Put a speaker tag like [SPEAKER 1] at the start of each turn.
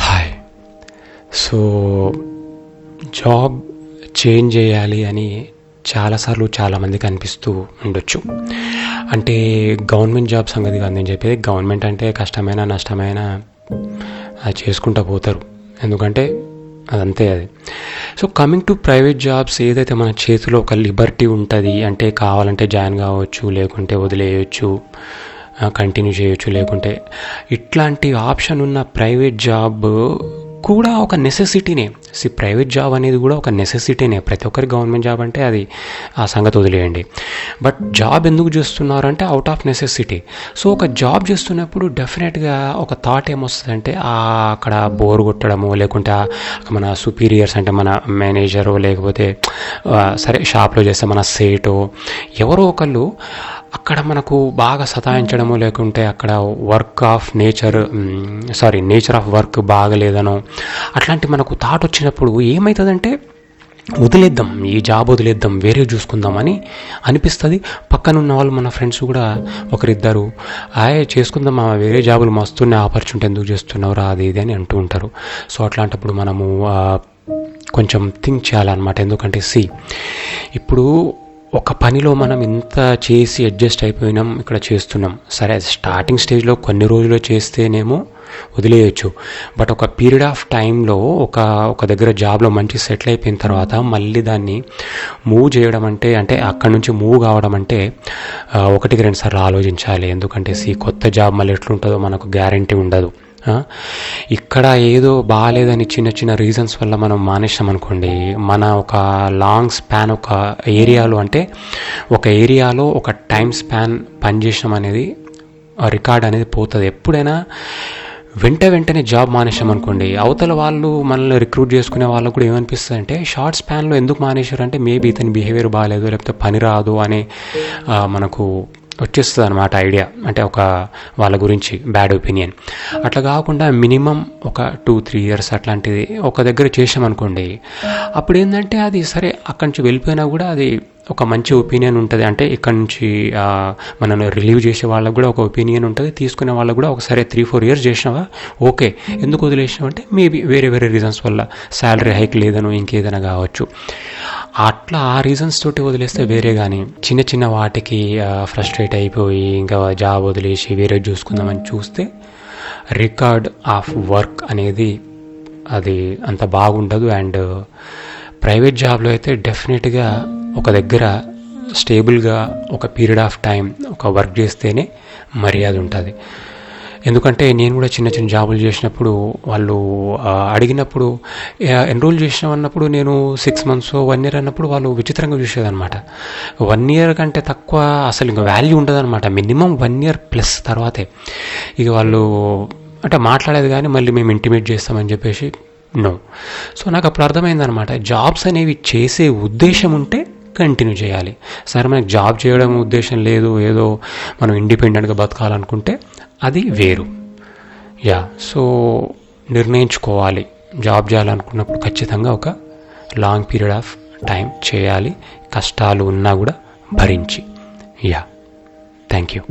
[SPEAKER 1] Hi. So job change చేయాలి అని చాలాసార్లు చాలామందికి అనిపిస్తూ ఉండొచ్చు. అంటే గవర్నమెంట్ జాబ్ సంగతి కాదు నేను చెప్పేది. గవర్నమెంట్ అంటే కష్టమైన నష్టమైన అది చేసుకుంటూ పోతారు, ఎందుకంటే అదంతే అది. So coming to private jobs, ఏదైతే మన చేతిలో ఒక లిబర్టీ ఉంటుంది, అంటే కావాలంటే జాయిన్ కావచ్చు, లేకుంటే వదిలేయచ్చు, కంటిన్యూ చేయొచ్చు, లేకుంటే ఇట్లాంటి ఆప్షన్ ఉన్న ప్రైవేట్ జాబ్ కూడా ఒక నెసెసిటీనే. ప్రైవేట్ జాబ్ అనేది కూడా ఒక నెసెసిటీనే. ప్రతి ఒక్కరికి గవర్నమెంట్ జాబ్ అంటే అది ఆ సంగతి వదిలేయండి. బట్ జాబ్ ఎందుకు చేస్తున్నారు అంటే అవుట్ ఆఫ్ నెసెసిటీ. సో ఒక జాబ్ చేస్తున్నప్పుడు డెఫినెట్గా ఒక థాట్ ఏమొస్తుందంటే అక్కడ బోర్ కొట్టడము, లేకుంటే మన సుపీరియర్స్ అంటే మన మేనేజరు, లేకపోతే సరే షాప్లో చేస్తే మన సేటో ఎవరో ఒకళ్ళు అక్కడ మనకు బాగా సతాయించడము, లేకుంటే అక్కడ నేచర్ ఆఫ్ వర్క్ బాగలేదనో అట్లాంటి మనకు థాట్ వచ్చినప్పుడు ఏమవుతుందంటే వదిలేద్దాం, ఈ జాబ్ వదిలేద్దాం, వేరే చూసుకుందాం అని అనిపిస్తుంది. పక్కన ఉన్న వాళ్ళు మన ఫ్రెండ్స్ కూడా ఒకరిద్దరు చేసుకుందాం, వేరే జాబులు మస్తున్నాయి, ఆపర్చునిటీ ఎందుకు చేస్తున్నావురా అది ఇది అని అంటూ ఉంటారు. సో అట్లాంటప్పుడు మనము కొంచెం థింక్ చేయాలన్నమాట. ఎందుకంటే ఇప్పుడు ఒక పనిలో మనం ఇంత చేసి అడ్జస్ట్ అయిపోయినాం, ఇక్కడ చేస్తున్నాం, సరే స్టార్టింగ్ స్టేజ్లో కొన్ని రోజులు చేస్తేనేమో వదిలేయచ్చు. బట్ ఒక పీరియడ్ ఆఫ్ టైంలో ఒక దగ్గర జాబ్లో మంచి సెటిల్ అయిపోయిన తర్వాత మళ్ళీ దాన్ని మూవ్ చేయడం అంటే అక్కడి నుంచి మూవ్ కావడం అంటే 1-2 సార్లు ఆలోచించాలి. ఎందుకంటే కొత్త జాబ్ మళ్ళీ ఎట్లుంటుందో మనకు గ్యారంటీ ఉండదు. ఇక్కడ ఏదో బాగాలేదని చిన్న చిన్న రీజన్స్ వల్ల మనం మానేసాం అనుకోండి, మన ఒక లాంగ్ స్పాన్ ఒక ఏరియాలో ఒక టైం స్పాన్ పనిచేయడం అనేది రికార్డ్ అనేది పోతుంది. ఎప్పుడైనా వెంటనే జాబ్ మానేసాం అనుకోండి, అవతల వాళ్ళు మనల్ని రిక్రూట్ చేసుకునే వాళ్ళకు కూడా ఏమనిపిస్తుంది అంటే షార్ట్ స్పాన్లో ఎందుకు మానేశారు అంటే మేబీ ఇతని బిహేవియర్ బాగాలేదు, లేకపోతే పని రాదు అనే మనకు వచ్చేస్తుంది అనమాట ఐడియా, అంటే ఒక వాళ్ళ గురించి బ్యాడ్ ఒపీనియన్. అట్లా కాకుండా మినిమం ఒక 2-3 ఇయర్స్ అట్లాంటిది ఒక దగ్గర చేసామనుకోండి, అప్పుడు ఏంటంటే అది సరే అక్కడి నుంచి వెళ్ళిపోయినా కూడా అది ఒక మంచి ఒపీనియన్ ఉంటుంది. అంటే ఇక్కడ నుంచి మనల్ని రిలీవ్ చేసే వాళ్ళకు కూడా ఒక ఒపీనియన్ ఉంటుంది, తీసుకునే వాళ్ళకు కూడా ఒకసారి 3-4 ఇయర్స్ చేసినావా ఓకే, ఎందుకు వదిలేసినావు అంటే మేబీ వేరే రీజన్స్ వల్ల, శాలరీ హైక్ లేదనో ఇంకేదైనా కావచ్చు. అట్లా ఆ రీజన్స్ తోటి వదిలేస్తే వేరే. కానీ చిన్న వాటికి ఫ్రస్ట్రేట్ అయిపోయి ఇంకా జాబ్ వదిలేసి వేరే చూసుకుందామని చూస్తే రికార్డ్ ఆఫ్ వర్క్ అనేది అది అంత బాగుండదు. అండ్ ప్రైవేట్ జాబ్లో అయితే డెఫినెట్గా ఒక దగ్గర స్టేబుల్గా ఒక పీరియడ్ ఆఫ్ టైం ఒక వర్క్ చేస్తేనే మర్యాద ఉంటుంది. ఎందుకంటే నేను కూడా చిన్న జాబులు చేసినప్పుడు వాళ్ళు అడిగినప్పుడు ఎన్రోల్ చేసినామన్నప్పుడు నేను 6 months 1 year అన్నప్పుడు వాళ్ళు విచిత్రంగా చూసేదనమాట. 1 year కంటే తక్కువ అసలు ఇంకా వాల్యూ ఉండదన్నమాట. మినిమం 1 year ప్లస్ తర్వాతే ఇక వాళ్ళు అంటే మాట్లాడేది, కానీ మళ్ళీ మేము ఇంటిమేట్ చేస్తామని చెప్పేసి నో. సో నాకు అప్పుడు అర్థమైందనమాట, జాబ్స్ అనేవి చేసే ఉద్దేశం ఉంటే కంటిన్యూ చేయాలి. సరే మనకు జాబ్ చేయడం ఉద్దేశం లేదు, ఏదో మనం ఇండిపెండెంట్గా బతకాలనుకుంటే అది వేరు. సో నిర్ణయించుకోవాలి, జాబ్ చేయాలనుకున్నప్పుడు ఖచ్చితంగా ఒక లాంగ్ పీరియడ్ ఆఫ్ టైం చేయాలి, కష్టాలు ఉన్నా కూడా భరించి. Thank you.